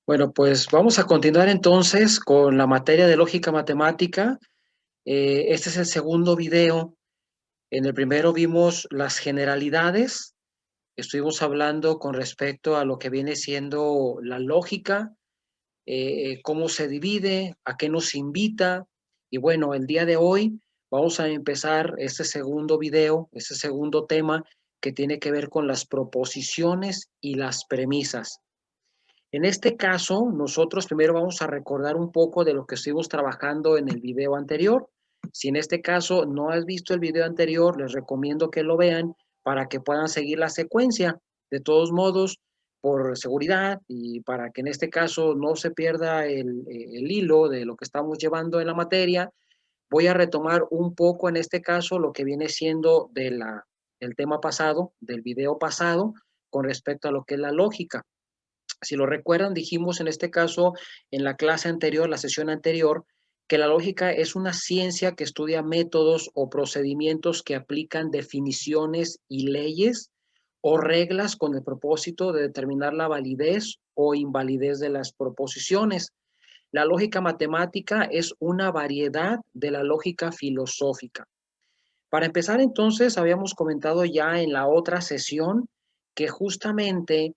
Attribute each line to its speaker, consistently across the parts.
Speaker 1: Bueno, pues vamos a continuar entonces con la materia de lógica matemática. Este es el segundo video. En el primero vimos las generalidades. Estuvimos hablando con respecto a lo que viene siendo la lógica, cómo se divide, a qué nos invita. Y bueno, el día de hoy vamos a empezar este segundo video, este segundo tema que tiene que ver con las proposiciones y las premisas. En este caso, nosotros primero vamos a recordar un poco de lo que estuvimos trabajando en el video anterior. Si en este caso no has visto el video anterior, les recomiendo que lo vean para que puedan seguir la secuencia. De todos modos, por seguridad y para que en este caso no se pierda el hilo de lo que estamos llevando en la materia, voy a retomar un poco en este caso lo que viene siendo del tema pasado, del video pasado, con respecto a lo que es la lógica. Si lo recuerdan, dijimos en este caso, en la clase anterior, la sesión anterior, que la lógica es una ciencia que estudia métodos o procedimientos que aplican definiciones y leyes o reglas con el propósito de determinar la validez o invalidez de las proposiciones. La lógica matemática es una variedad de la lógica filosófica. Para empezar, entonces, habíamos comentado ya en la otra sesión que justamente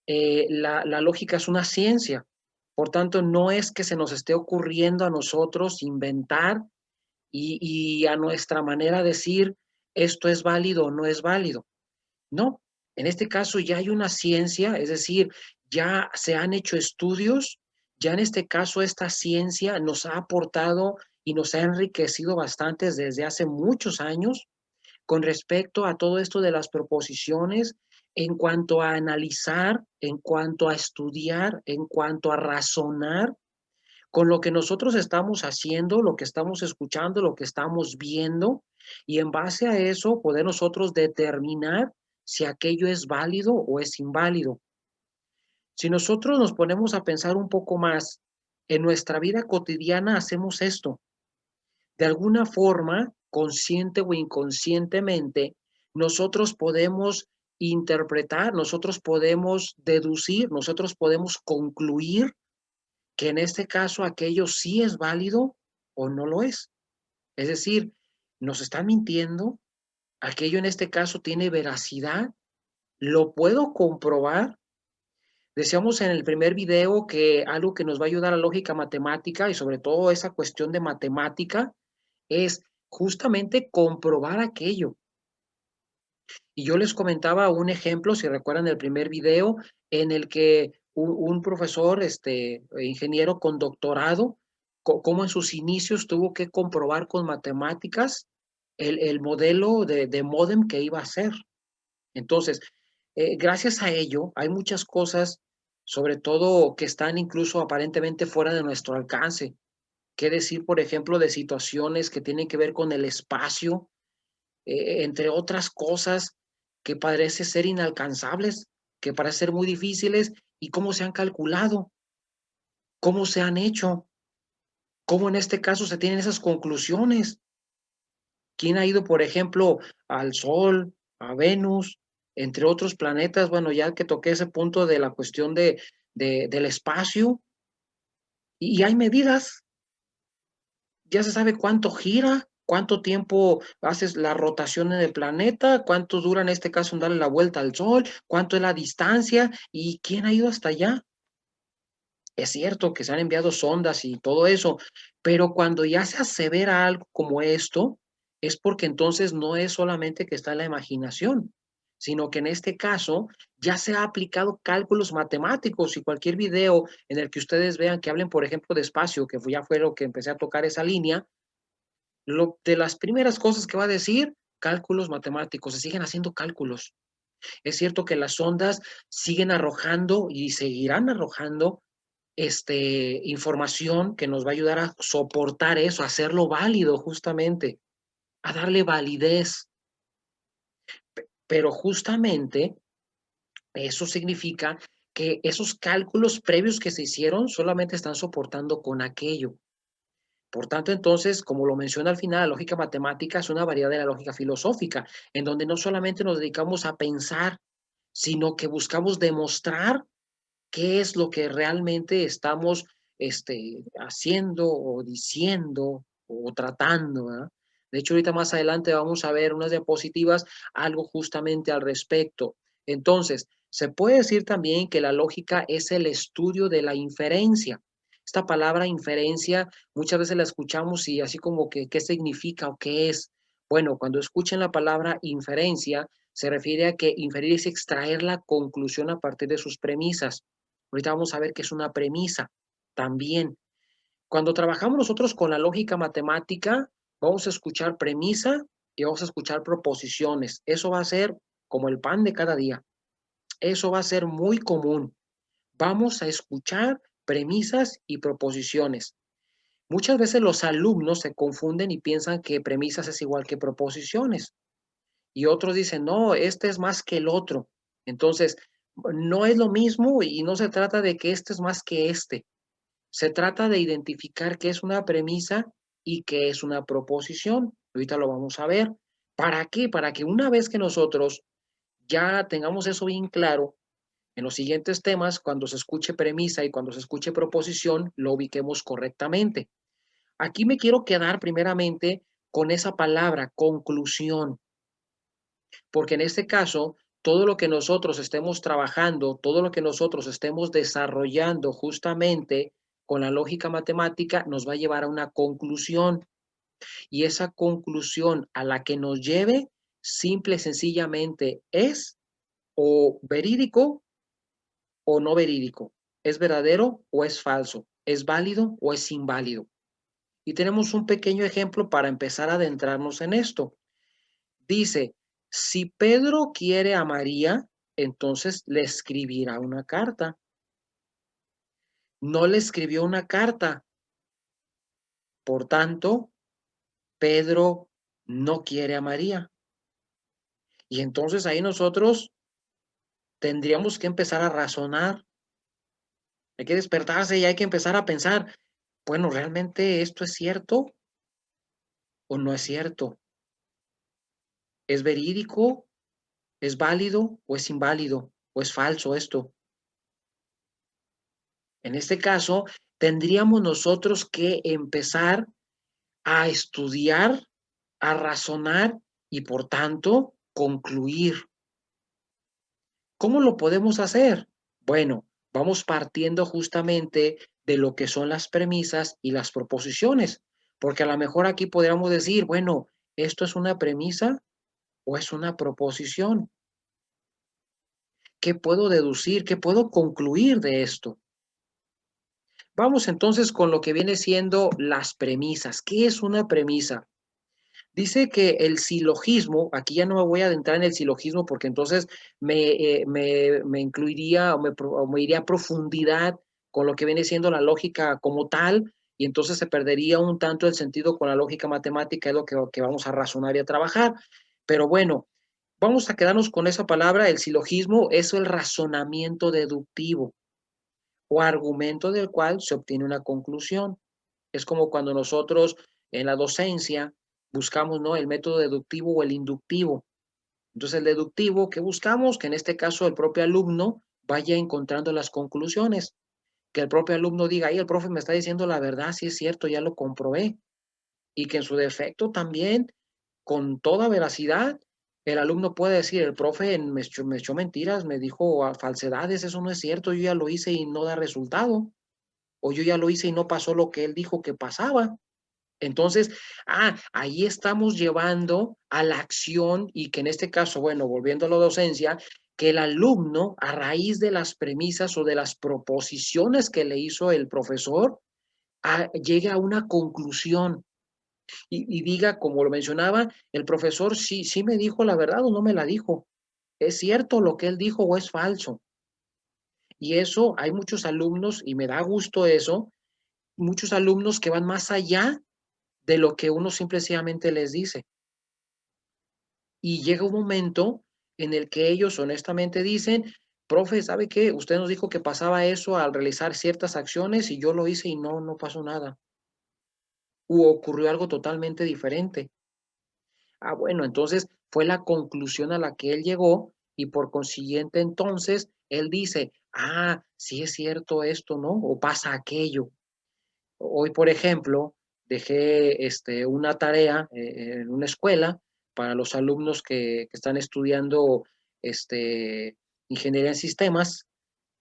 Speaker 1: la lógica es una ciencia. Por tanto, no es que se nos esté ocurriendo a nosotros inventar y a nuestra manera decir esto es válido o no es válido. No, en este caso ya hay una ciencia, es decir, ya se han hecho estudios, ya en este caso esta ciencia nos ha aportado y nos ha enriquecido bastante desde hace muchos años con respecto a todo esto de las proposiciones, en cuanto a analizar, en cuanto a estudiar, en cuanto a razonar con lo que nosotros estamos haciendo, lo que estamos escuchando, lo que estamos viendo, y en base a eso poder nosotros determinar si aquello es válido o es inválido. Si nosotros nos ponemos a pensar un poco más, en nuestra vida cotidiana hacemos esto. De alguna forma, consciente o inconscientemente, nosotros podemos interpretar, nosotros podemos deducir, nosotros podemos concluir que en este caso aquello sí es válido o no lo es. Es decir, nos están mintiendo, aquello en este caso tiene veracidad, lo puedo comprobar. Decíamos en el primer video que algo que nos va a ayudar a la lógica matemática y sobre todo esa cuestión de matemática es justamente comprobar aquello. Y yo les comentaba un ejemplo, si recuerdan el primer video, en el que un profesor, ingeniero con doctorado, cómo en sus inicios tuvo que comprobar con matemáticas el modelo de módem que iba a hacer. Entonces, gracias a ello, hay muchas cosas, sobre todo que están incluso aparentemente fuera de nuestro alcance. ¿Qué decir, por ejemplo, de situaciones que tienen que ver con el espacio, entre otras cosas que parece ser inalcanzables, que parece ser muy difíciles, y cómo se han calculado, cómo se han hecho, cómo en este caso se tienen esas conclusiones? ¿Quién ha ido, por ejemplo, al Sol, a Venus, entre otros planetas? Bueno, ya que toqué ese punto de la cuestión del espacio, y hay medidas, ya se sabe cuánto gira, cuánto tiempo haces la rotación en el planeta, cuánto dura en este caso en darle la vuelta al Sol, cuánto es la distancia y quién ha ido hasta allá. Es cierto que se han enviado sondas y todo eso, pero cuando ya se asevera algo como esto, es porque entonces no es solamente que está en la imaginación, sino que en este caso ya se ha aplicado cálculos matemáticos y cualquier video en el que ustedes vean que hablen, por ejemplo, de espacio, que ya fue lo que empecé a tocar esa línea, de las primeras cosas que va a decir, cálculos matemáticos, se siguen haciendo cálculos. Es cierto que las ondas siguen arrojando y seguirán arrojando información que nos va a ayudar a soportar eso, a hacerlo válido justamente, a darle validez. Pero justamente eso significa que esos cálculos previos que se hicieron solamente están soportando con aquello. Por tanto, entonces, como lo menciona al final, la lógica matemática es una variedad de la lógica filosófica, en donde no solamente nos dedicamos a pensar, sino que buscamos demostrar qué es lo que realmente estamos haciendo o diciendo o tratando, ¿verdad? De hecho, ahorita más adelante vamos a ver unas diapositivas, algo justamente al respecto. Entonces, se puede decir también que la lógica es el estudio de la inferencia. Esta palabra inferencia muchas veces la escuchamos y así como que, ¿qué significa o qué es? Bueno, cuando escuchen la palabra inferencia, se refiere a que inferir es extraer la conclusión a partir de sus premisas. Ahorita vamos a ver qué es una premisa también. Cuando trabajamos nosotros con la lógica matemática, vamos a escuchar premisa y vamos a escuchar proposiciones. Eso va a ser como el pan de cada día. Eso va a ser muy común. Vamos a escuchar premisas y proposiciones. Muchas veces los alumnos se confunden y piensan que premisas es igual que proposiciones. Y otros dicen, no, este es más que el otro. Entonces, no es lo mismo y no se trata de que este es más que este. Se trata de identificar qué es una premisa y qué es una proposición. Ahorita lo vamos a ver. ¿Para qué? Para que una vez que nosotros ya tengamos eso bien claro, en los siguientes temas, cuando se escuche premisa y cuando se escuche proposición, lo ubiquemos correctamente. Aquí me quiero quedar primeramente con esa palabra, conclusión, porque en este caso, todo lo que nosotros estemos trabajando, todo lo que nosotros estemos desarrollando justamente con la lógica matemática nos va a llevar a una conclusión y esa conclusión a la que nos lleve simple y sencillamente es o verídico o no verídico, es verdadero o es falso, es válido o es inválido. Y tenemos un pequeño ejemplo para empezar a adentrarnos en esto. Dice, si Pedro quiere a María, entonces le escribirá una carta. No le escribió una carta, por tanto, Pedro no quiere a María. Y entonces ahí nosotros tendríamos que empezar a razonar, hay que despertarse y hay que empezar a pensar, bueno, ¿realmente esto es cierto o no es cierto? ¿Es verídico? ¿Es válido o es inválido? ¿O es falso esto? En este caso, tendríamos nosotros que empezar a estudiar, a razonar y por tanto concluir. ¿Cómo lo podemos hacer? Bueno, vamos partiendo justamente de lo que son las premisas y las proposiciones, porque a lo mejor aquí podríamos decir, bueno, ¿esto es una premisa o es una proposición? ¿Qué puedo deducir? ¿Qué puedo concluir de esto? Vamos entonces con lo que viene siendo las premisas. ¿Qué es una premisa? Dice que el silogismo, aquí ya no me voy a adentrar en el silogismo porque entonces me incluiría o me iría a profundidad con lo que viene siendo la lógica como tal y entonces se perdería un tanto el sentido con la lógica matemática, es lo que vamos a razonar y a trabajar. Pero bueno, vamos a quedarnos con esa palabra, el silogismo es el razonamiento deductivo o argumento del cual se obtiene una conclusión. Es como cuando nosotros en la docencia buscamos, ¿no?, el método deductivo o el inductivo. Entonces, el deductivo, ¿qué buscamos? Que en este caso el propio alumno vaya encontrando las conclusiones. Que el propio alumno diga, ahí el profe me está diciendo la verdad, sí es cierto, ya lo comprobé. Y que en su defecto también, con toda veracidad, el alumno puede decir, el profe me echó mentiras, me dijo falsedades, eso no es cierto, yo ya lo hice y no da resultado. O yo ya lo hice y no pasó lo que él dijo que pasaba. Entonces, ahí estamos llevando a la acción y que en este caso, bueno, volviendo a la docencia, que el alumno, a raíz de las premisas o de las proposiciones que le hizo el profesor, llegue a una conclusión y diga, como lo mencionaba, el profesor sí me dijo la verdad o no me la dijo. ¿Es cierto lo que él dijo o es falso? Y eso, hay muchos alumnos, y me da gusto eso, muchos alumnos que van más allá de lo que uno simplemente les dice. Y llega un momento en el que ellos honestamente dicen, profe, ¿sabe qué? Usted nos dijo que pasaba eso al realizar ciertas acciones y yo lo hice y no pasó nada. U ocurrió algo totalmente diferente. Bueno, entonces fue la conclusión a la que él llegó y por consiguiente entonces Él dice, ah, sí es cierto esto, ¿no? O pasa aquello. Hoy, por ejemplo, dejé una tarea en una escuela para los alumnos que están estudiando ingeniería en sistemas.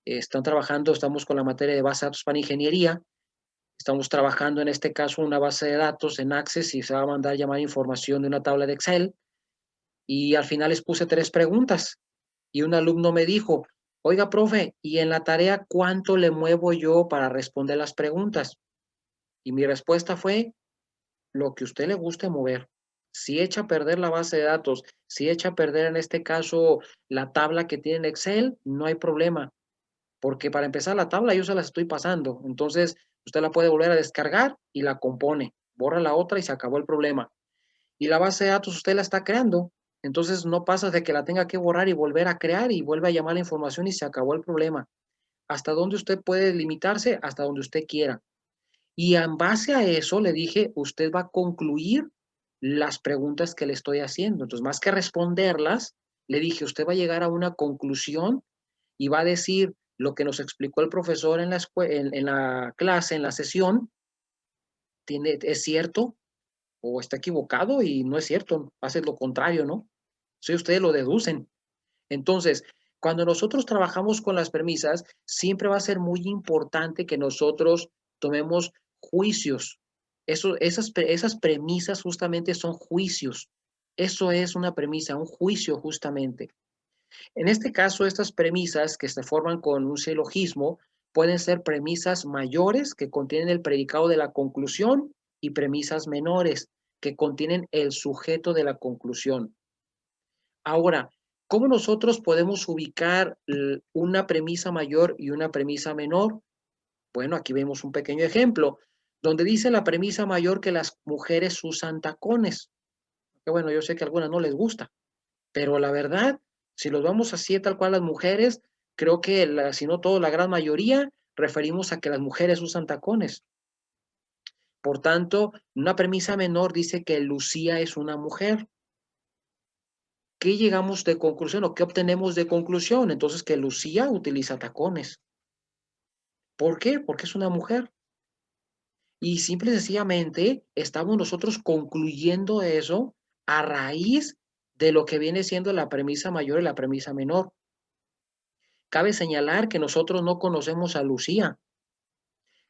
Speaker 1: Están trabajando, estamos con la materia de base de datos para ingeniería. Estamos trabajando en este caso una base de datos en Access y se va a mandar a llamar información de una tabla de Excel. Y al final les puse 3 preguntas. Y un alumno me dijo, oiga, profe, ¿y en la tarea cuánto le muevo yo para responder las preguntas? Y mi respuesta fue, lo que a usted le guste mover. Si echa a perder la base de datos, si echa a perder en este caso la tabla que tiene en Excel, no hay problema, porque para empezar la tabla yo se las estoy pasando. Entonces, usted la puede volver a descargar y la compone, borra la otra y se acabó el problema. Y la base de datos usted la está creando. Entonces, no pasa de que la tenga que borrar y volver a crear y vuelve a llamar la información y se acabó el problema. Hasta donde usted puede limitarse, hasta donde usted quiera. Y en base a eso le dije, usted va a concluir las preguntas que le estoy haciendo. Entonces, más que responderlas, le dije, usted va a llegar a una conclusión y va a decir lo que nos explicó el profesor en la clase, en la sesión, es cierto o está equivocado y no es cierto, hace lo contrario, ¿no? Si ustedes lo deducen. Entonces, cuando nosotros trabajamos con las premisas, siempre va a ser muy importante que nosotros tomemos juicios. Esas premisas justamente son juicios. Eso es una premisa, un juicio justamente. En este caso, estas premisas que se forman con un silogismo pueden ser premisas mayores que contienen el predicado de la conclusión y premisas menores que contienen el sujeto de la conclusión. Ahora, ¿cómo nosotros podemos ubicar una premisa mayor y una premisa menor? Bueno, aquí vemos un pequeño ejemplo, donde dice la premisa mayor que las mujeres usan tacones. Que bueno, yo sé que a algunas no les gusta, pero la verdad, si los vamos así tal cual las mujeres, creo que si no todo, la gran mayoría, referimos a que las mujeres usan tacones. Por tanto, una premisa menor dice que Lucía es una mujer. ¿Qué llegamos de conclusión o qué obtenemos de conclusión? Entonces, que Lucía utiliza tacones. ¿Por qué? Porque es una mujer. Y simple y sencillamente estamos nosotros concluyendo eso a raíz de lo que viene siendo la premisa mayor y la premisa menor. Cabe señalar que nosotros no conocemos a Lucía.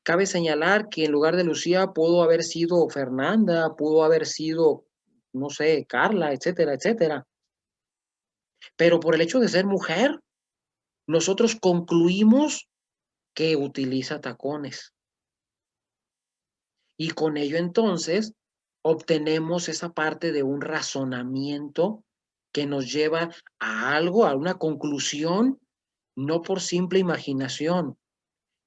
Speaker 1: Cabe señalar que en lugar de Lucía pudo haber sido Fernanda, pudo haber sido, no sé, Carla, etcétera, etcétera. Pero por el hecho de ser mujer, nosotros concluimos que utiliza tacones. Y con ello entonces obtenemos esa parte de un razonamiento que nos lleva a algo, a una conclusión, no por simple imaginación,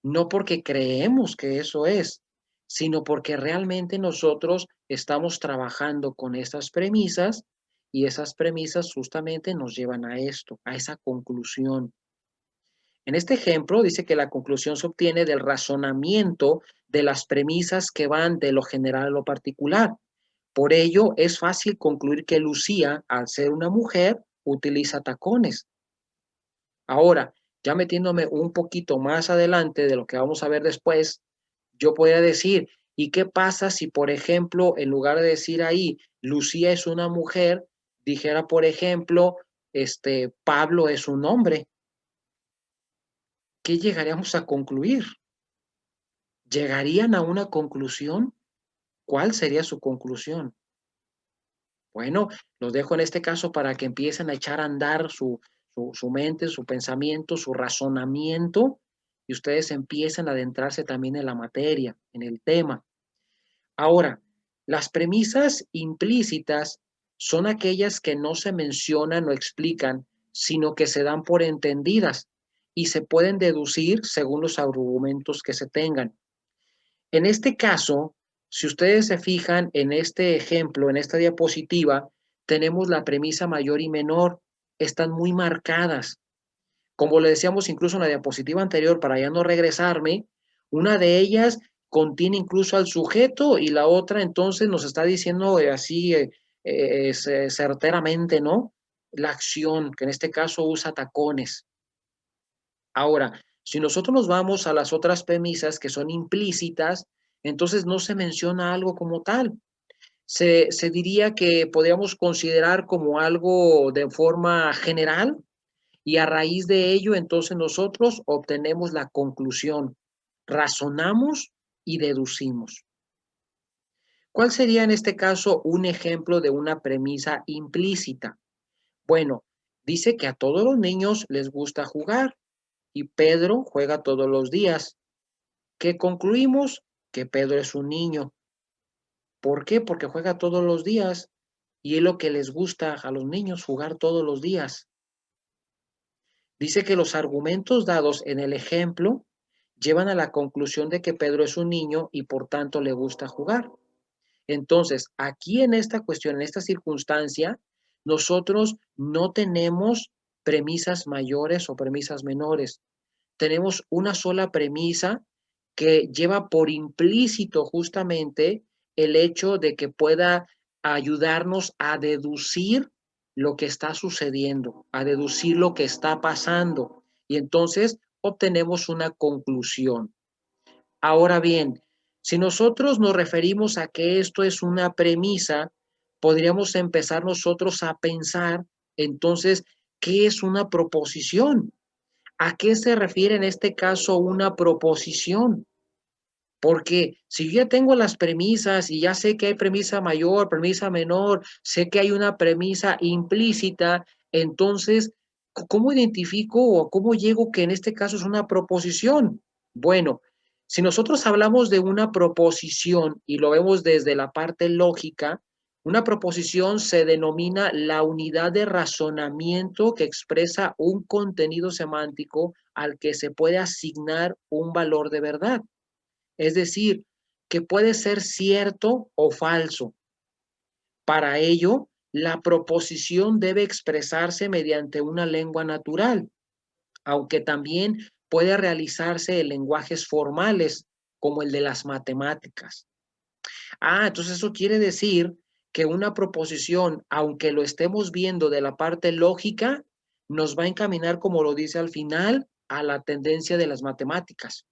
Speaker 1: no porque creemos que eso es, sino porque realmente nosotros estamos trabajando con esas premisas y esas premisas justamente nos llevan a esto, a esa conclusión. En este ejemplo dice que la conclusión se obtiene del razonamiento de las premisas que van de lo general a lo particular. Por ello, es fácil concluir que Lucía, al ser una mujer, utiliza tacones. Ahora, ya metiéndome un poquito más adelante de lo que vamos a ver después, yo podría decir, ¿y qué pasa si, por ejemplo, en lugar de decir ahí, Lucía es una mujer, dijera, por ejemplo, Pablo es un hombre? ¿Qué llegaríamos a concluir? ¿Llegarían a una conclusión? ¿Cuál sería su conclusión? Bueno, los dejo en este caso para que empiecen a echar a andar su mente, su pensamiento, su razonamiento, y ustedes empiecen a adentrarse también en la materia, en el tema. Ahora, las premisas implícitas son aquellas que no se mencionan o explican, sino que se dan por entendidas y se pueden deducir según los argumentos que se tengan. En este caso, si ustedes se fijan en este ejemplo, en esta diapositiva, tenemos la premisa mayor y menor, están muy marcadas. Como le decíamos incluso en la diapositiva anterior, para ya no regresarme, una de ellas contiene incluso al sujeto y la otra entonces nos está diciendo así certeramente, ¿no? La acción, que en este caso usa tacones. Ahora, si nosotros nos vamos a las otras premisas que son implícitas, entonces no se menciona algo como tal. Se diría que podríamos considerar como algo de forma general y a raíz de ello, entonces nosotros obtenemos la conclusión, razonamos y deducimos. ¿Cuál sería en este caso un ejemplo de una premisa implícita? Bueno, dice que a todos los niños les gusta jugar y Pedro juega todos los días. ¿Qué concluimos? Que Pedro es un niño. ¿Por qué? Porque juega todos los días y es lo que les gusta a los niños, jugar todos los días. Dice que los argumentos dados en el ejemplo llevan a la conclusión de que Pedro es un niño y por tanto le gusta jugar. Entonces, aquí en esta cuestión, en esta circunstancia, nosotros no tenemos premisas mayores o premisas menores. Tenemos una sola premisa que lleva por implícito justamente el hecho de que pueda ayudarnos a deducir lo que está sucediendo, a deducir lo que está pasando. Y entonces obtenemos una conclusión. Ahora bien, si nosotros nos referimos a que esto es una premisa, podríamos empezar nosotros a pensar, entonces, ¿qué es una proposición? ¿A qué se refiere en este caso una proposición? Porque si yo ya tengo las premisas y ya sé que hay premisa mayor, premisa menor, sé que hay una premisa implícita, entonces, ¿cómo identifico o cómo llego que en este caso es una proposición? Bueno, si nosotros hablamos de una proposición y lo vemos desde la parte lógica, una proposición se denomina la unidad de razonamiento que expresa un contenido semántico al que se puede asignar un valor de verdad. Es decir, que puede ser cierto o falso. Para ello, la proposición debe expresarse mediante una lengua natural, aunque también puede realizarse en lenguajes formales, como el de las matemáticas. Entonces eso quiere decir que una proposición, aunque lo estemos viendo de la parte lógica, nos va a encaminar, como lo dice al final, a la tendencia de las matemáticas.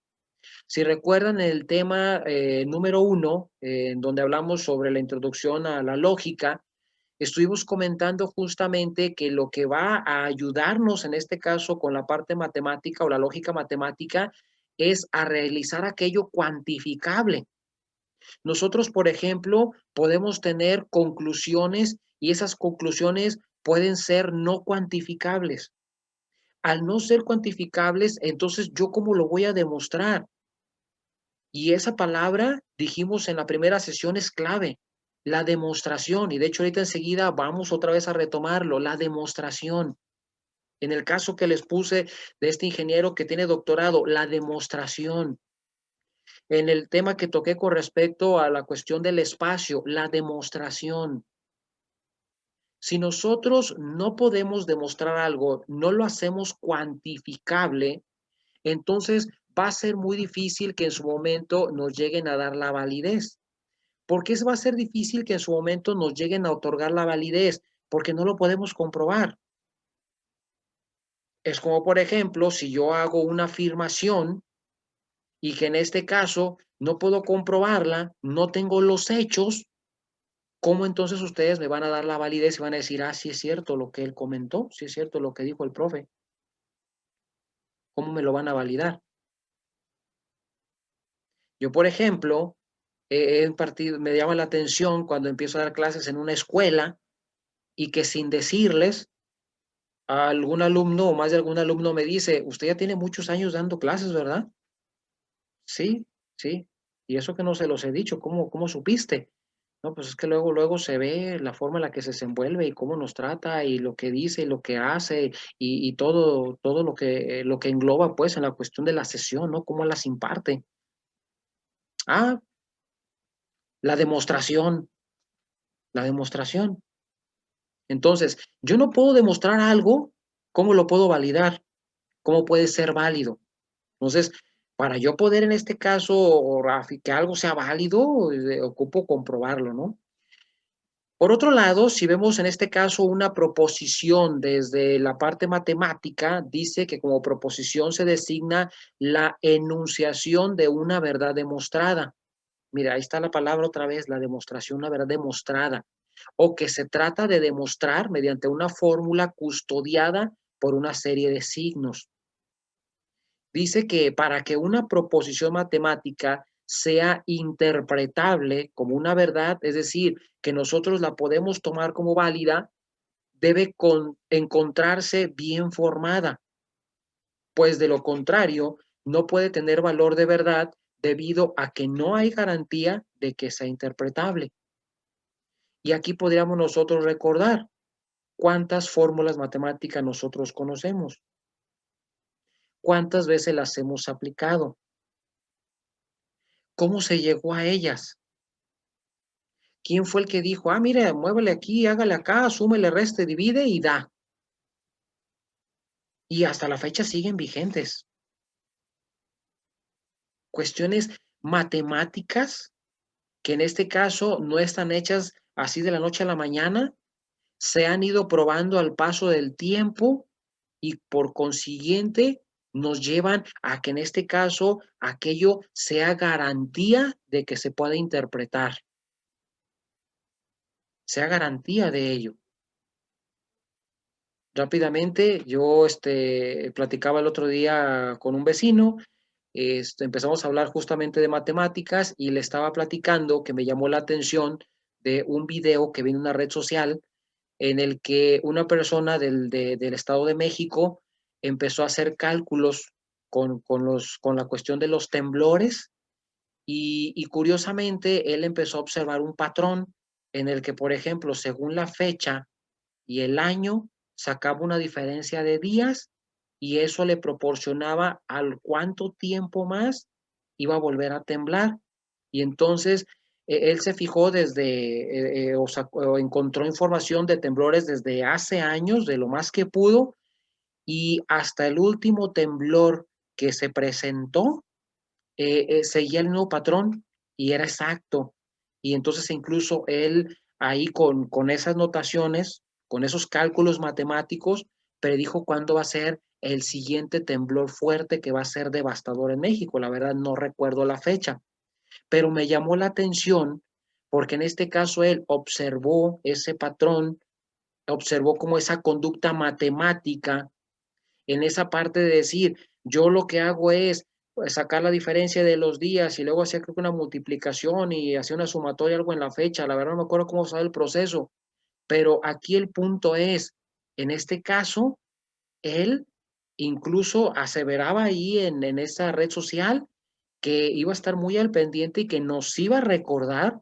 Speaker 1: Si recuerdan el tema número 1, en donde hablamos sobre la introducción a la lógica, estuvimos comentando justamente que lo que va a ayudarnos en este caso con la parte matemática o la lógica matemática es a realizar aquello cuantificable. Nosotros, por ejemplo, podemos tener conclusiones y esas conclusiones pueden ser no cuantificables. Al no ser cuantificables, entonces, ¿yo cómo lo voy a demostrar? Y esa palabra, dijimos en la primera sesión, es clave, la demostración. Y de hecho ahorita enseguida vamos otra vez a retomarlo, la demostración. En el caso que les puse de este ingeniero que tiene doctorado, la demostración. En el tema que toqué con respecto a la cuestión del espacio, la demostración. Si nosotros no podemos demostrar algo, no lo hacemos cuantificable, entonces va a ser muy difícil que en su momento nos lleguen a dar la validez. ¿Por qué va a ser difícil que en su momento nos lleguen a otorgar la validez? Porque no lo podemos comprobar. Es como, por ejemplo, si yo hago una afirmación y que en este caso no puedo comprobarla, no tengo los hechos, ¿cómo entonces ustedes me van a dar la validez y van a decir, sí es cierto lo que él comentó, sí es cierto lo que dijo el profe? ¿Cómo me lo van a validar? Yo, por ejemplo, me llama la atención cuando empiezo a dar clases en una escuela y que sin decirles, a algún alumno o más de algún alumno me dice, usted ya tiene muchos años dando clases, ¿verdad? Sí, sí. Y eso que no se los he dicho, ¿cómo supiste? No, pues es que luego se ve la forma en la que se desenvuelve y cómo nos trata y lo que dice y lo que hace y todo lo que engloba pues en la cuestión de la sesión, ¿no? Cómo las imparte. Ah, la demostración, la demostración. Entonces, yo no puedo demostrar algo, ¿cómo lo puedo validar? ¿Cómo puede ser válido? Entonces, para yo poder en este caso, o Rafi, que algo sea válido, ocupo comprobarlo, ¿no? Por otro lado, si vemos en este caso una proposición desde la parte matemática, dice que como proposición se designa la enunciación de una verdad demostrada. Mira, ahí está la palabra otra vez, la demostración, una verdad demostrada, o que se trata de demostrar mediante una fórmula custodiada por una serie de signos. Dice que para que una proposición matemática sea interpretable como una verdad, es decir, que nosotros la podemos tomar como válida, debe encontrarse bien formada, pues de lo contrario, no puede tener valor de verdad debido a que no hay garantía de que sea interpretable. Y aquí podríamos nosotros recordar cuántas fórmulas matemáticas nosotros conocemos, cuántas veces las hemos aplicado, cómo se llegó a ellas. ¿Quién fue el que dijo, ah, mire, muévele aquí, hágale acá, súmele, reste, divide y da? Y hasta la fecha siguen vigentes. Cuestiones matemáticas que en este caso no están hechas así de la noche a la mañana, se han ido probando al paso del tiempo y por consiguiente nos llevan a que en este caso aquello sea garantía de que se pueda interpretar, sea garantía de ello. Rápidamente, yo platicaba el otro día con un vecino, empezamos a hablar justamente de matemáticas y le estaba platicando que me llamó la atención de un video que vi en una red social en el que una persona del Estado de México empezó a hacer cálculos con la cuestión de los temblores y curiosamente él empezó a observar un patrón en el que, por ejemplo, según la fecha y el año, sacaba una diferencia de días y eso le proporcionaba al cuánto tiempo más iba a volver a temblar. Y entonces él se fijó o encontró información de temblores desde hace años, de lo más que pudo, y hasta el último temblor que se presentó, seguía el nuevo patrón y era exacto. Y entonces incluso él ahí con esas notaciones, con esos cálculos matemáticos, predijo cuándo va a ser el siguiente temblor fuerte que va a ser devastador en México. La verdad no recuerdo la fecha, pero me llamó la atención porque en este caso él observó ese patrón, observó como esa conducta matemática en esa parte de decir, yo lo que hago es pues, sacar la diferencia de los días y luego hacer creo que una multiplicación y hacer una sumatoria, algo en la fecha. La verdad no me acuerdo cómo sale el proceso, pero aquí el punto es, en este caso, él incluso aseveraba ahí en esa red social que iba a estar muy al pendiente y que nos iba a recordar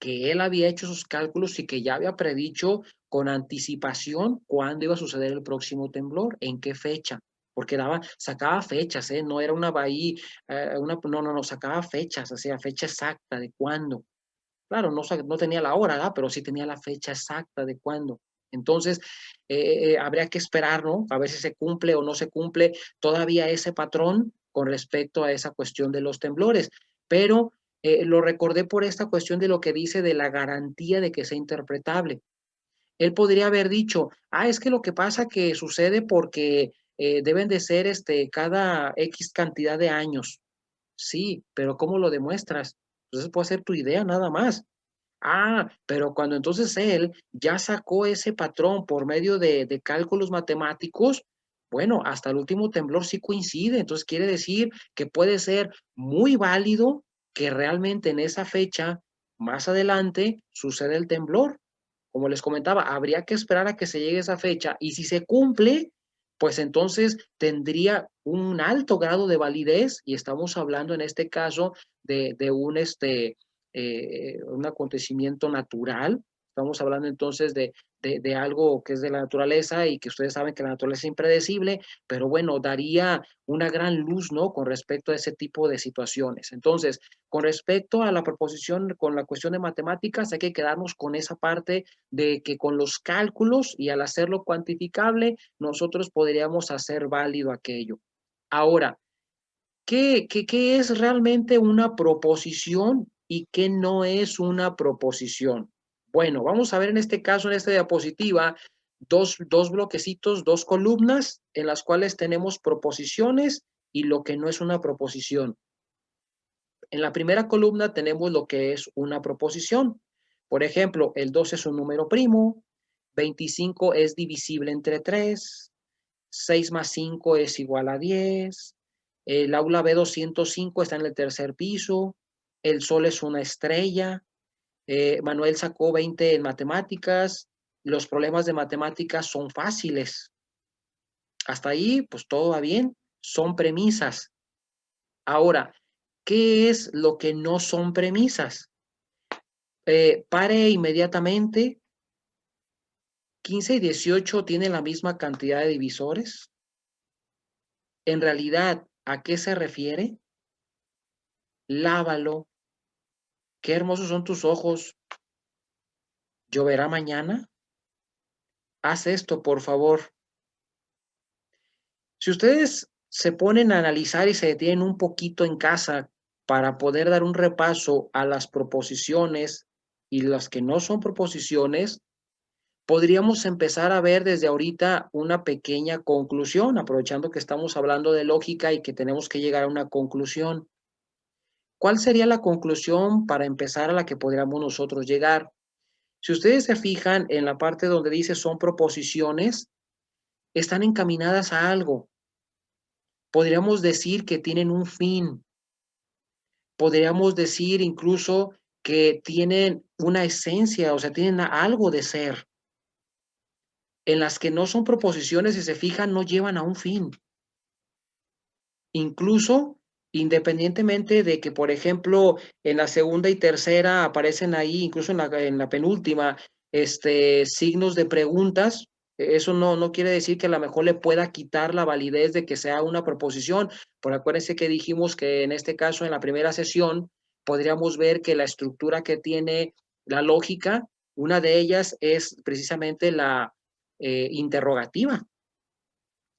Speaker 1: que él había hecho sus cálculos y que ya había predicho con anticipación cuándo iba a suceder el próximo temblor, en qué fecha, porque sacaba fechas, ¿eh? No era una bahía, no, sacaba fechas, o sea, fecha exacta de cuándo. Claro, no tenía la hora, ¿verdad? Pero sí tenía la fecha exacta de cuándo. Entonces, habría que esperar, ¿no? A ver si se cumple o no se cumple todavía ese patrón con respecto a esa cuestión de los temblores. Pero lo recordé por esta cuestión de lo que dice de la garantía de que sea interpretable. Él podría haber dicho, ah, es que lo que pasa que sucede porque deben de ser cada X cantidad de años. Sí, pero ¿cómo lo demuestras? Entonces puede ser tu idea nada más. Ah, pero cuando entonces él ya sacó ese patrón por medio de cálculos matemáticos, bueno, hasta el último temblor sí coincide. Entonces quiere decir que puede ser muy válido que realmente en esa fecha, más adelante, suceda el temblor. Como les comentaba, habría que esperar a que se llegue esa fecha y si se cumple, pues entonces tendría un alto grado de validez y estamos hablando en este caso de un acontecimiento natural. Estamos hablando entonces de algo que es de la naturaleza y que ustedes saben que la naturaleza es impredecible, pero bueno, daría una gran luz, ¿no? Con respecto a ese tipo de situaciones. Entonces, con respecto a la proposición, con la cuestión de matemáticas, hay que quedarnos con esa parte de que con los cálculos y al hacerlo cuantificable, nosotros podríamos hacer válido aquello. Ahora, ¿qué es realmente una proposición y qué no es una proposición? Bueno, vamos a ver en este caso, en esta diapositiva, dos bloquecitos, dos columnas en las cuales tenemos proposiciones y lo que no es una proposición. En la primera columna tenemos lo que es una proposición. Por ejemplo, el 2 es un número primo, 25 es divisible entre 3, 6 más 5 es igual a 10, el aula B205 está en el tercer piso, el sol es una estrella, Manuel sacó 20 en matemáticas, los problemas de matemáticas son fáciles. Hasta ahí, pues todo va bien, son premisas. Ahora, ¿qué es lo que no son premisas? Pare inmediatamente. 15 y 18 tienen la misma cantidad de divisores. En realidad, ¿a qué se refiere? Lávalo. Qué hermosos son tus ojos. ¿Lloverá mañana? Haz esto, por favor. Si ustedes se ponen a analizar y se detienen un poquito en casa para poder dar un repaso a las proposiciones y las que no son proposiciones, podríamos empezar a ver desde ahorita una pequeña conclusión, aprovechando que estamos hablando de lógica y que tenemos que llegar a una conclusión. ¿Cuál sería la conclusión para empezar a la que podríamos nosotros llegar? Si ustedes se fijan en la parte donde dice son proposiciones, están encaminadas a algo. Podríamos decir que tienen un fin. Podríamos decir incluso que tienen una esencia, o sea, tienen algo de ser. En las que no son proposiciones, si se fijan, no llevan a un fin. Incluso, independientemente de que, por ejemplo, en la segunda y tercera aparecen ahí, incluso en la penúltima, signos de preguntas, eso no quiere decir que a lo mejor le pueda quitar la validez de que sea una proposición. Por acuérdense que dijimos que en este caso, en la primera sesión, podríamos ver que la estructura que tiene la lógica, una de ellas es precisamente la interrogativa.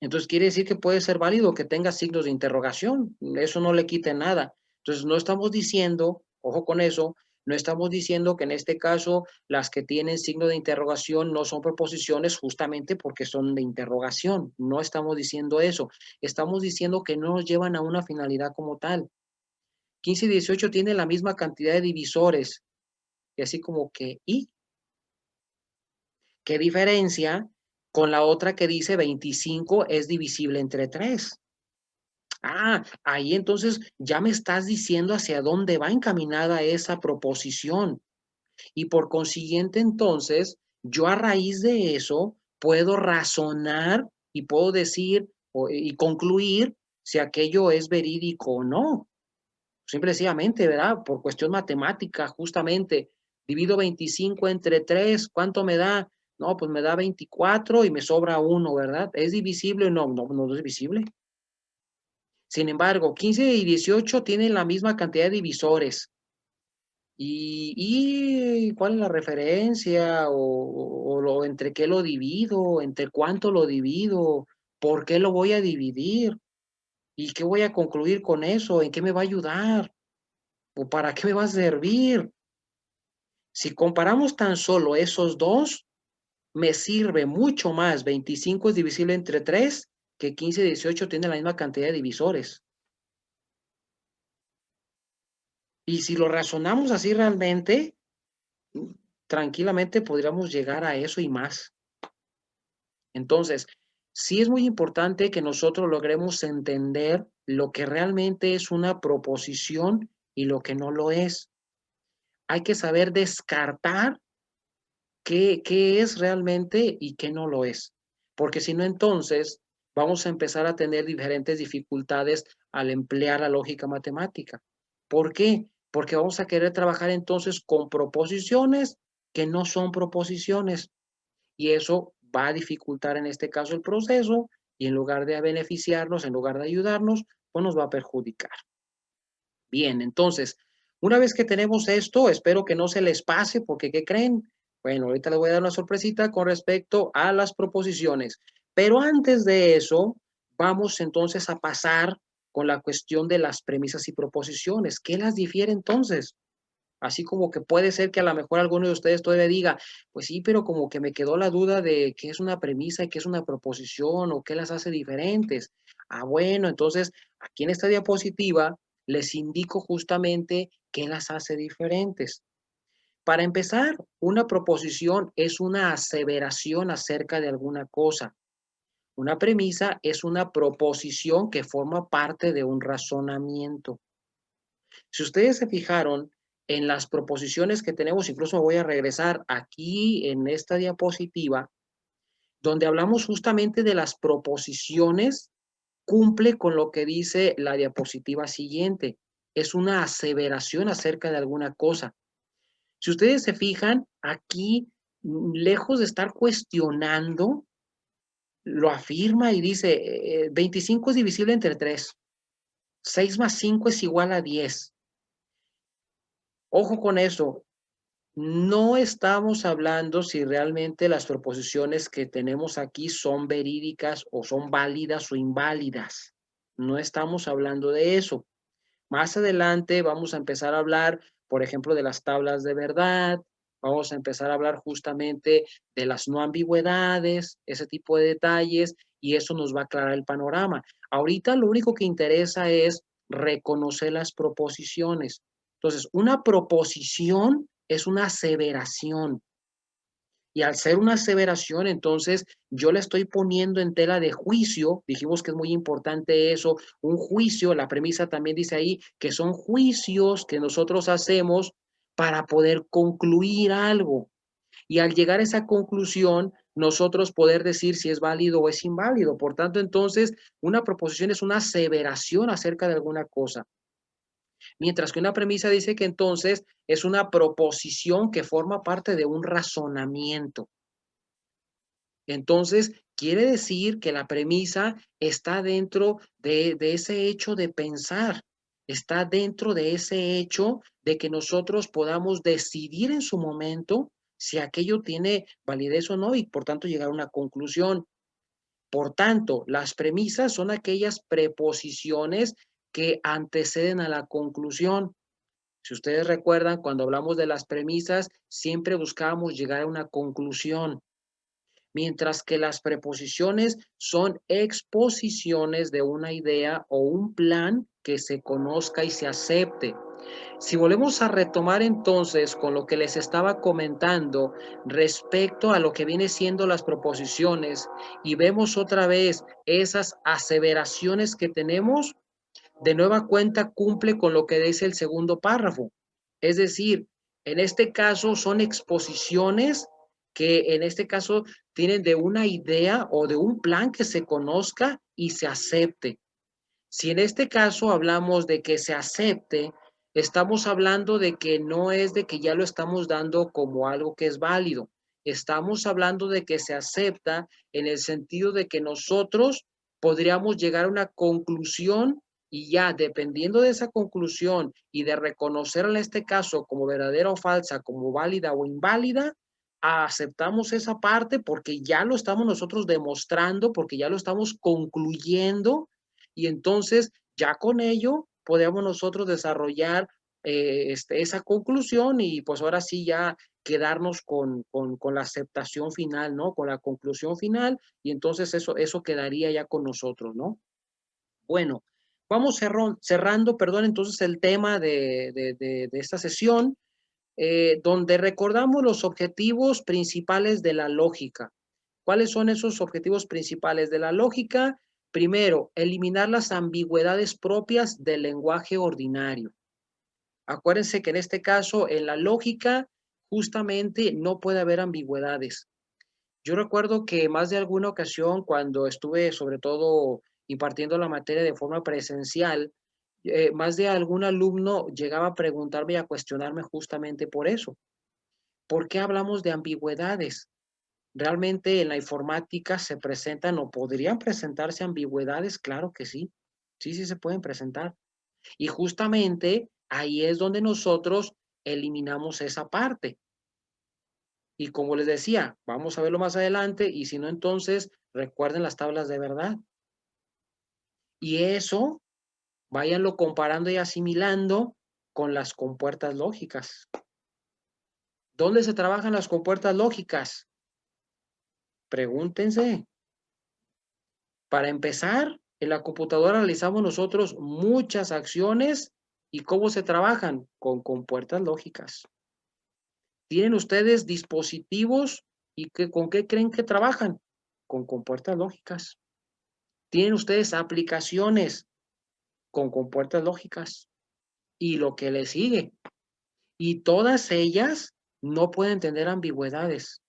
Speaker 1: Entonces quiere decir que puede ser válido que tenga signos de interrogación. Eso no le quite nada. Entonces no estamos diciendo, ojo con eso, no estamos diciendo que en este caso las que tienen signo de interrogación no son proposiciones justamente porque son de interrogación. No estamos diciendo eso. Estamos diciendo que no nos llevan a una finalidad como tal. 15 y 18 tienen la misma cantidad de divisores. Y así como que, ¿y qué diferencia con la otra que dice 25 es divisible entre 3? Ah, ahí entonces ya me estás diciendo hacia dónde va encaminada esa proposición. Y por consiguiente, entonces, yo a raíz de eso puedo razonar y puedo decir y concluir si aquello es verídico o no. Simple y sencillamente, ¿verdad? Por cuestión matemática, justamente. Divido 25 entre 3, ¿cuánto me da? No, pues me da 24 y me sobra uno, ¿verdad? ¿Es divisible? No es divisible. Sin embargo, 15 y 18 tienen la misma cantidad de divisores. ¿Y cuál es la referencia? O entre qué lo divido? ¿Entre cuánto lo divido? ¿Por qué lo voy a dividir? ¿Y qué voy a concluir con eso? ¿En qué me va a ayudar? ¿O para qué me va a servir? Si comparamos tan solo esos dos, me sirve mucho más 25 es divisible entre 3 que 15 y 18 tienen la misma cantidad de divisores. Y si lo razonamos así realmente, tranquilamente podríamos llegar a eso y más. Entonces, sí es muy importante que nosotros logremos entender lo que realmente es una proposición y lo que no lo es. Hay que saber descartar qué es realmente y qué no lo es. Porque si no, entonces vamos a empezar a tener diferentes dificultades al emplear la lógica matemática. ¿Por qué? Porque vamos a querer trabajar entonces con proposiciones que no son proposiciones y eso va a dificultar en este caso el proceso y en lugar de beneficiarnos, en lugar de ayudarnos, pues nos va a perjudicar. Bien, entonces, una vez que tenemos esto, espero que no se les pase porque ¿qué creen? Bueno, ahorita les voy a dar una sorpresita con respecto a las proposiciones, pero antes de eso, vamos entonces a pasar con la cuestión de las premisas y proposiciones. ¿Qué las difiere entonces? Así como que puede ser que a lo mejor alguno de ustedes todavía diga, pues sí, pero como que me quedó la duda de qué es una premisa y qué es una proposición o qué las hace diferentes. Ah, bueno, entonces aquí en esta diapositiva les indico justamente qué las hace diferentes. Para empezar, una proposición es una aseveración acerca de alguna cosa. Una premisa es una proposición que forma parte de un razonamiento. Si ustedes se fijaron en las proposiciones que tenemos, incluso me voy a regresar aquí en esta diapositiva, donde hablamos justamente de las proposiciones, cumple con lo que dice la diapositiva siguiente. Es una aseveración acerca de alguna cosa. Si ustedes se fijan, aquí, lejos de estar cuestionando, lo afirma y dice, 25 es divisible entre 3, 6 más 5 es igual a 10. Ojo con eso, no estamos hablando si realmente las proposiciones que tenemos aquí son verídicas o son válidas o inválidas. No estamos hablando de eso. Más adelante vamos a empezar a hablar, por ejemplo, de las tablas de verdad, vamos a empezar a hablar justamente de las no ambigüedades, ese tipo de detalles, y eso nos va a aclarar el panorama. Ahorita lo único que interesa es reconocer las proposiciones. Entonces, una proposición es una aseveración. Y al ser una aseveración, entonces yo le estoy poniendo en tela de juicio, dijimos que es muy importante eso, un juicio, la premisa también dice ahí que son juicios que nosotros hacemos para poder concluir algo. Y al llegar a esa conclusión, nosotros poder decir si es válido o es inválido. Por tanto, entonces, una proposición es una aseveración acerca de alguna cosa. Mientras que una premisa dice que entonces es una proposición que forma parte de un razonamiento. Entonces, quiere decir que la premisa está dentro de ese hecho de pensar, está dentro de ese hecho de que nosotros podamos decidir en su momento si aquello tiene validez o no y por tanto llegar a una conclusión. Por tanto, las premisas son aquellas preposiciones que anteceden a la conclusión. Si ustedes recuerdan, cuando hablamos de las premisas, siempre buscábamos llegar a una conclusión, mientras que las preposiciones son exposiciones de una idea o un plan que se conozca y se acepte. Si volvemos a retomar entonces con lo que les estaba comentando respecto a lo que viene siendo las proposiciones y vemos otra vez esas aseveraciones que tenemos, de nueva cuenta cumple con lo que dice el segundo párrafo. Es decir, en este caso son exposiciones que en este caso tienen de una idea o de un plan que se conozca y se acepte. Si en este caso hablamos de que se acepte, estamos hablando de que no es de que ya lo estamos dando como algo que es válido. Estamos hablando de que se acepta en el sentido de que nosotros podríamos llegar a una conclusión y ya dependiendo de esa conclusión y de reconocerla en este caso como verdadera o falsa, como válida o inválida, aceptamos esa parte porque ya lo estamos nosotros demostrando, porque ya lo estamos concluyendo y entonces ya con ello podemos nosotros desarrollar esa conclusión y pues ahora sí ya quedarnos con la aceptación final, ¿no? Con la conclusión final y entonces eso quedaría ya con nosotros, ¿no? Bueno, vamos cerrando, perdón, entonces el tema de esta sesión, donde recordamos los objetivos principales de la lógica. ¿Cuáles son esos objetivos principales de la lógica? Primero, eliminar las ambigüedades propias del lenguaje ordinario. Acuérdense que en este caso, en la lógica, justamente no puede haber ambigüedades. Yo recuerdo que más de alguna ocasión, cuando estuve sobre todo impartiendo la materia de forma presencial, más de algún alumno llegaba a preguntarme y a cuestionarme justamente por eso. ¿Por qué hablamos de ambigüedades? ¿Realmente en la informática se presentan o podrían presentarse ambigüedades? Claro que sí. Sí, sí se pueden presentar. Y justamente ahí es donde nosotros eliminamos esa parte. Y como les decía, vamos a verlo más adelante y si no, entonces recuerden las tablas de verdad. Y eso, váyanlo comparando y asimilando con las compuertas lógicas. ¿Dónde se trabajan las compuertas lógicas? Pregúntense. Para empezar, en la computadora realizamos nosotros muchas acciones. ¿Y cómo se trabajan? Con compuertas lógicas. ¿Tienen ustedes dispositivos y con qué creen que trabajan? Con compuertas lógicas. ¿Tienen ustedes aplicaciones con compuertas lógicas? Y lo que le sigue. Y todas ellas no pueden tener ambigüedades.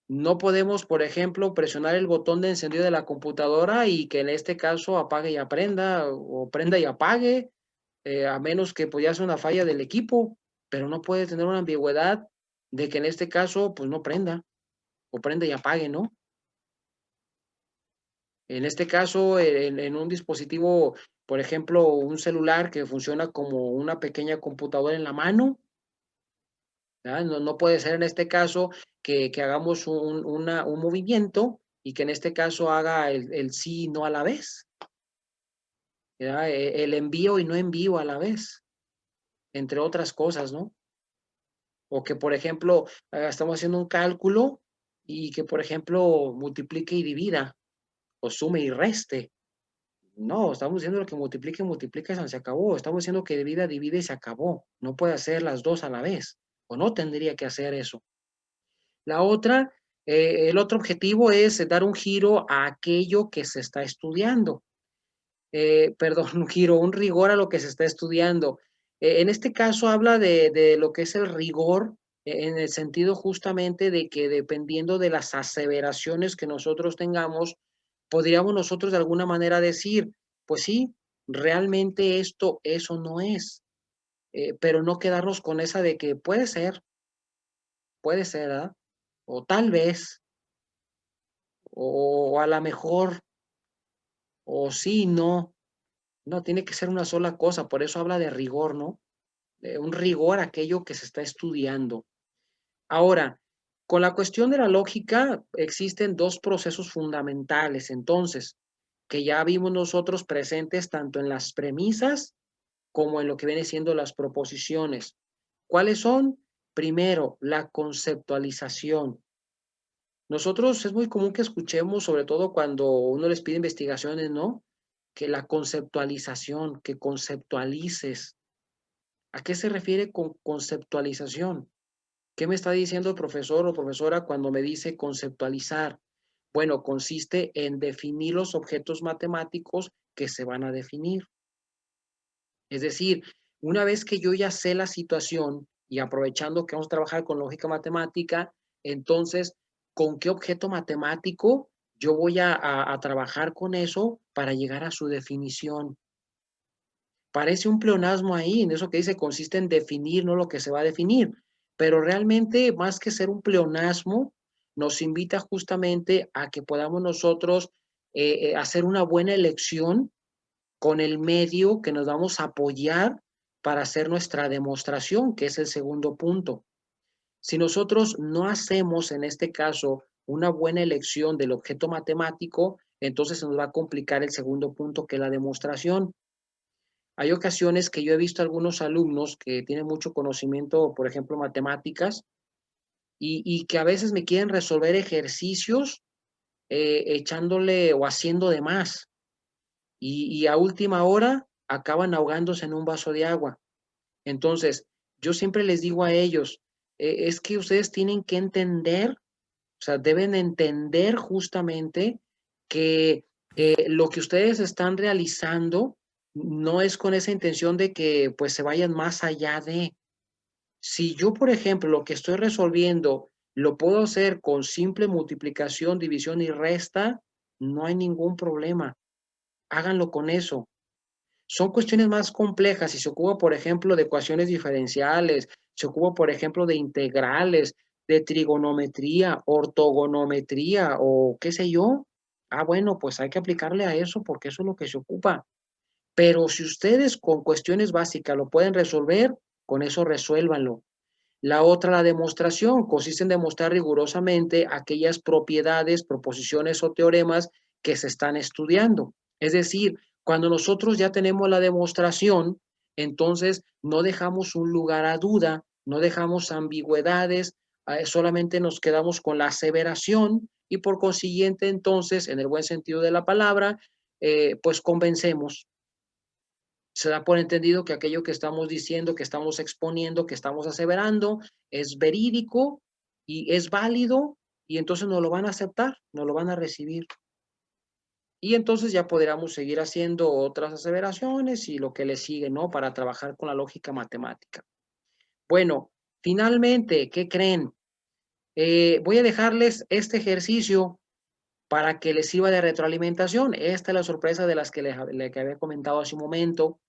Speaker 1: No podemos, por ejemplo, presionar el botón de encendido de la computadora y que en este caso apague y aprenda o prenda y apague, a menos que pues ya sea una falla del equipo, pero no puede tener una ambigüedad de que en este caso pues no prenda o prenda y apague, ¿no? En este caso, en un dispositivo, por ejemplo, un celular que funciona como una pequeña computadora en la mano, ¿verdad? No, no puede ser en este caso que hagamos un movimiento y que en este caso haga el sí y no a la vez, ¿verdad? El envío y no envío a la vez, entre otras cosas, ¿no? O que, por ejemplo, estamos haciendo un cálculo y que, por ejemplo, multiplique y divida, o sume y reste. No, estamos diciendo que multiplique, multiplica, se acabó. Estamos diciendo que divida, divide y se acabó. No puede hacer las dos a la vez, o no tendría que hacer eso. La otra, el otro objetivo es dar un giro a aquello que se está estudiando. Perdón, un giro, un rigor a lo que se está estudiando. En este caso habla de lo que es el rigor, en el sentido justamente de que dependiendo de las aseveraciones que nosotros tengamos, podríamos nosotros de alguna manera decir, pues sí, realmente esto, eso no es, pero no quedarnos con esa de que puede ser, ¿verdad? O tal vez, o a lo mejor, o sí, no. No, tiene que ser una sola cosa, por eso habla de rigor, ¿no? Un rigor a aquello que se está estudiando. Ahora, con la cuestión de la lógica, existen dos procesos fundamentales, entonces, que ya vimos nosotros presentes tanto en las premisas como en lo que viene siendo las proposiciones. ¿Cuáles son? Primero, la conceptualización. Nosotros es muy común que escuchemos, sobre todo cuando uno les pide investigaciones, ¿no? Que la conceptualización, que conceptualices. ¿A qué se refiere con conceptualización? ¿Qué me está diciendo el profesor o profesora cuando me dice conceptualizar? Bueno, consiste en definir los objetos matemáticos que se van a definir. Es decir, una vez que yo ya sé la situación y aprovechando que vamos a trabajar con lógica matemática, entonces, ¿con qué objeto matemático yo voy a trabajar con eso para llegar a su definición? Parece un pleonasmo ahí, en eso que dice, consiste en definir, no lo que se va a definir, pero realmente más que ser un pleonasmo, nos invita justamente a que podamos nosotros hacer una buena elección con el medio que nos vamos a apoyar para hacer nuestra demostración, que es el segundo punto. Si nosotros no hacemos, en este caso, una buena elección del objeto matemático, entonces se nos va a complicar el segundo punto, que es la demostración. Hay ocasiones que yo he visto algunos alumnos que tienen mucho conocimiento, por ejemplo, matemáticas, y que a veces me quieren resolver ejercicios echándole o haciendo de más. Y a última hora acaban ahogándose en un vaso de agua. Entonces, yo siempre les digo a ellos, es que ustedes tienen que entender, o sea, deben entender justamente que lo que ustedes están realizando no es con esa intención de que pues se vayan más allá de. Si yo, por ejemplo, lo que estoy resolviendo lo puedo hacer con simple multiplicación, división y resta, no hay ningún problema. Háganlo con eso. Son cuestiones más complejas. Si se ocupa, por ejemplo, de ecuaciones diferenciales, se ocupa, por ejemplo, de integrales, de trigonometría, ortogonometría o qué sé yo. Ah, bueno, pues hay que aplicarle a eso porque eso es lo que se ocupa. Pero si ustedes con cuestiones básicas lo pueden resolver, con eso resuélvanlo. La otra, la demostración, consiste en demostrar rigurosamente aquellas propiedades, proposiciones o teoremas que se están estudiando. Es decir, cuando nosotros ya tenemos la demostración, Entonces, no dejamos un lugar a duda, no dejamos ambigüedades, solamente nos quedamos con la aseveración y por consiguiente, entonces, en el buen sentido de la palabra, pues convencemos. Se da por entendido que aquello que estamos diciendo, que estamos exponiendo, que estamos aseverando, es verídico y es válido, y entonces nos lo van a aceptar, nos lo van a recibir. Y entonces ya podríamos seguir haciendo otras aseveraciones y lo que le sigue, ¿no? Para trabajar con la lógica matemática. Bueno, finalmente, ¿qué creen? Voy a dejarles este ejercicio para que les sirva de retroalimentación. Esta es la sorpresa de las que les había comentado hace un momento,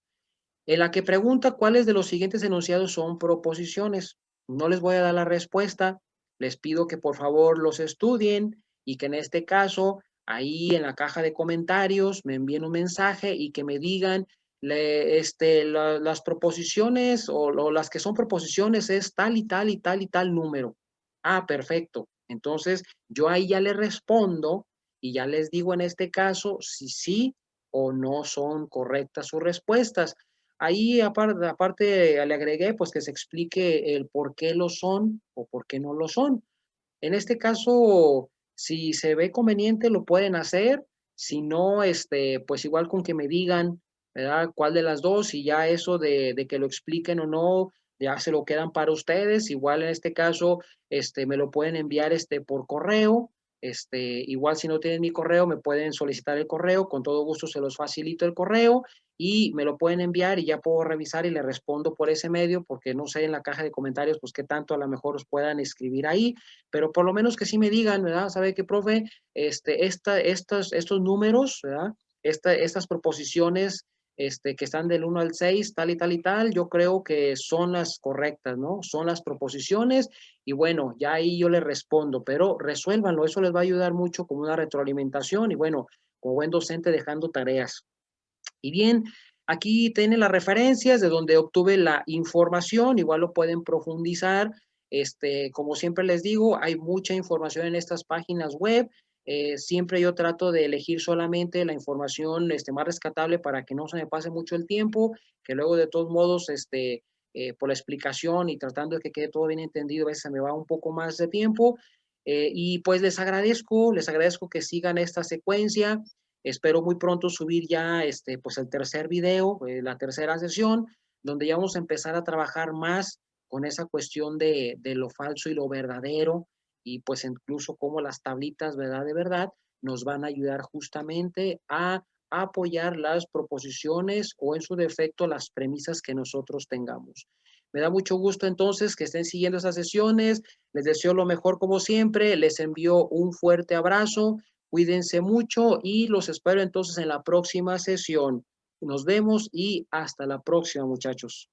Speaker 1: en la que pregunta cuáles de los siguientes enunciados son proposiciones. No les voy a dar la respuesta, les pido que por favor los estudien y que en este caso, ahí en la caja de comentarios, me envíen un mensaje y que me digan las proposiciones o las que son proposiciones es tal y tal y tal y tal número. Ah, perfecto. Entonces, yo ahí ya les respondo y ya les digo en este caso si sí o no son correctas sus respuestas. Ahí aparte le agregué pues que se explique el por qué lo son o por qué no lo son. En este caso, si se ve conveniente, lo pueden hacer. Si no, pues igual con que me digan, ¿verdad? ¿Cuál de las dos? Y ya eso de que lo expliquen o no, ya se lo quedan para ustedes. Igual en este caso, me lo pueden enviar, por correo. Igual si no tienen mi correo, me pueden solicitar el correo. Con todo gusto se los facilito el correo y me lo pueden enviar y ya puedo revisar y le respondo por ese medio, porque no sé en la caja de comentarios, pues qué tanto a lo mejor os puedan escribir ahí, pero por lo menos que sí me digan, ¿verdad? ¿Sabe qué, profe? Estos números, ¿verdad? Estas proposiciones que están del 1 al 6, tal y tal y tal, yo creo que son las correctas, ¿no? Son las proposiciones y bueno, ya ahí yo les respondo, pero resuélvanlo, eso les va a ayudar mucho como una retroalimentación y bueno, como buen docente dejando tareas. Y bien, aquí tienen las referencias de donde obtuve la información, igual lo pueden profundizar. Como siempre les digo, hay mucha información en estas páginas web. Siempre yo trato de elegir solamente la información más rescatable para que no se me pase mucho el tiempo, que luego de todos modos, por la explicación y tratando de que quede todo bien entendido, a veces se me va un poco más de tiempo. Y pues les agradezco que sigan esta secuencia. Espero muy pronto subir ya pues el tercer video, la tercera sesión, donde ya vamos a empezar a trabajar más con esa cuestión de lo falso y lo verdadero y pues incluso cómo las tablitas verdad de verdad nos van a ayudar justamente a apoyar las proposiciones o en su defecto las premisas que nosotros tengamos. Me da mucho gusto entonces que estén siguiendo esas sesiones. Les deseo lo mejor como siempre. Les envío un fuerte abrazo. Cuídense mucho y los espero entonces en la próxima sesión. Nos vemos y hasta la próxima, muchachos.